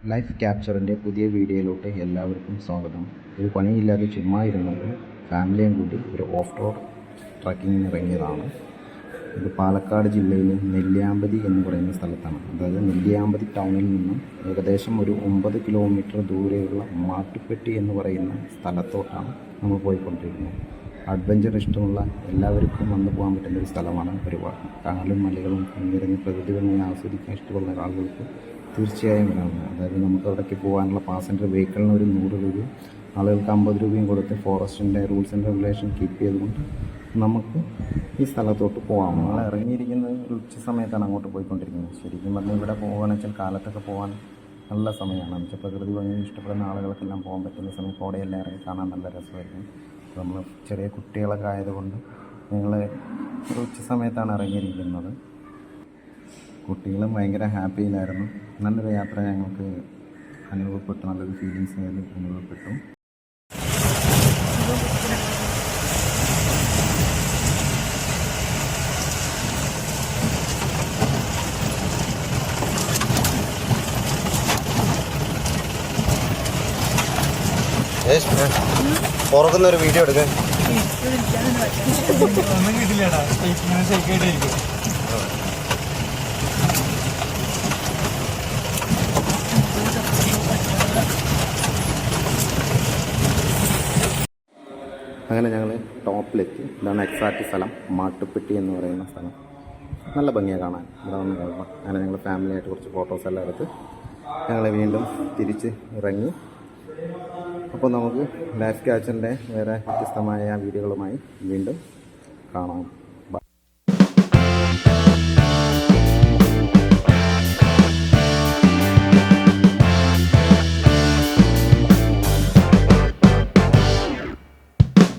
Life ക്യാപ്ചറിൻ്റെ പുതിയ വീഡിയോയിലോട്ട് എല്ലാവർക്കും സ്വാഗതം. ഒരു പണിയില്ലാതെ ചുമ്മാ ഇരുന്നപ്പോൾ ഫാമിലിയും കൂടി ഒരു ഓഫ് റോഡ് ട്രക്കിങ്ങിന് ഇറങ്ങിയതാണ്. ഇത് പാലക്കാട് ജില്ലയിലെ നെല്ലിയാമ്പതി എന്ന് പറയുന്ന സ്ഥലത്താണ്. അതായത് നെല്ലിയാമ്പതി ടൗണിൽ നിന്നും ഏകദേശം ഒരു 9 കിലോമീറ്റർ ദൂരെയുള്ള മാട്ടുപ്പെട്ടി എന്ന് പറയുന്ന സ്ഥലത്തോട്ടാണ് നമ്മൾ പോയിക്കൊണ്ടിരിക്കുന്നത്. അഡ്വഞ്ചർ ഇഷ്ടമുള്ള എല്ലാവർക്കും വന്നു പോകാൻ പറ്റുന്ന ഒരു സ്ഥലമാണ്. ഒരുപാട് കാലും മലകളും നിറഞ്ഞ പ്രകൃതി ഭംഗി ആസ്വദിക്കാൻ ഇഷ്ടമുള്ള ആളുകൾക്ക് തീർച്ചയായും വരാവുന്നത്. അതായത് നമുക്ക് അവിടേക്ക് പോകാനുള്ള പാസഞ്ചർ വെഹിക്കിളിന് ഒരു 100 രൂപയും ആളുകൾക്ക് 50 രൂപയും കൊടുത്ത് ഫോറസ്റ്റിൻ്റെ റൂൾസ് ആൻഡ് റെഗുലേഷൻ കീപ്പ് ചെയ്തുകൊണ്ട് നമുക്ക് ഈ സ്ഥലത്തോട്ട് പോകാം. നമ്മൾ ഇറങ്ങിയിരിക്കുന്നത് ഉച്ച സമയത്താണ് അങ്ങോട്ട് പോയിക്കൊണ്ടിരിക്കുന്നത്. ശരിക്കും പറഞ്ഞാൽ ഇവിടെ പോകുകയാണെന്ന് വെച്ചാൽ കാലത്തൊക്കെ പോകാൻ നല്ല സമയമാണ്. എന്ന് വെച്ചാൽ പ്രകൃതി ഭംഗി ഇഷ്ടപ്പെടുന്ന ആളുകൾക്കെല്ലാം പോകാൻ പറ്റുന്ന സമയം കോടയെല്ലാം ഇറങ്ങി കാണാൻ നല്ല രസമായിരിക്കും. നമ്മൾ ചെറിയ കുട്ടികളൊക്കെ ആയതുകൊണ്ട് ഞങ്ങൾ ഒരു ഉച്ച സമയത്താണ് ഇറങ്ങിയിരിക്കുന്നത്. കുട്ടികളും ഭയങ്കര ഹാപ്പിയിലായിരുന്നു. നല്ലൊരു യാത്ര ഞങ്ങൾക്ക് അനുഭവപ്പെട്ടു. നല്ലൊരു ഫീലിങ്സ് അനുഭവപ്പെട്ടു. പുറത്തുനിന്നൊരു വീഡിയോ എടുക്കാൻ ഒന്നും കിട്ടില്ലടാ. ഷെയ്ക്കായിട്ടായിരിക്കും. അങ്ങനെ ഞങ്ങൾ ടോപ്പിലെത്തി. ഇതാണ് എക്സാക്റ്റ് സ്ഥലം, മാട്ടുപ്പെട്ടി എന്ന് പറയുന്ന സ്ഥലം. നല്ല ഭംഗിയാണ് കാണാൻ. ഇവിടെ വന്ന് കാണുമ്പോൾ അങ്ങനെ ഞങ്ങൾ ഫാമിലിയായിട്ട് കുറച്ച് ഫോട്ടോസ് എല്ലാം എടുത്ത് ഞങ്ങൾ വീണ്ടും തിരിച്ച് ഇറങ്ങി. അപ്പോൾ നമുക്ക് ലൈഫ് ക്യാപ്ചറിൻ്റെ വേറെ വ്യത്യസ്തമായ വീഡിയോകളുമായി വീണ്ടും കാണാം.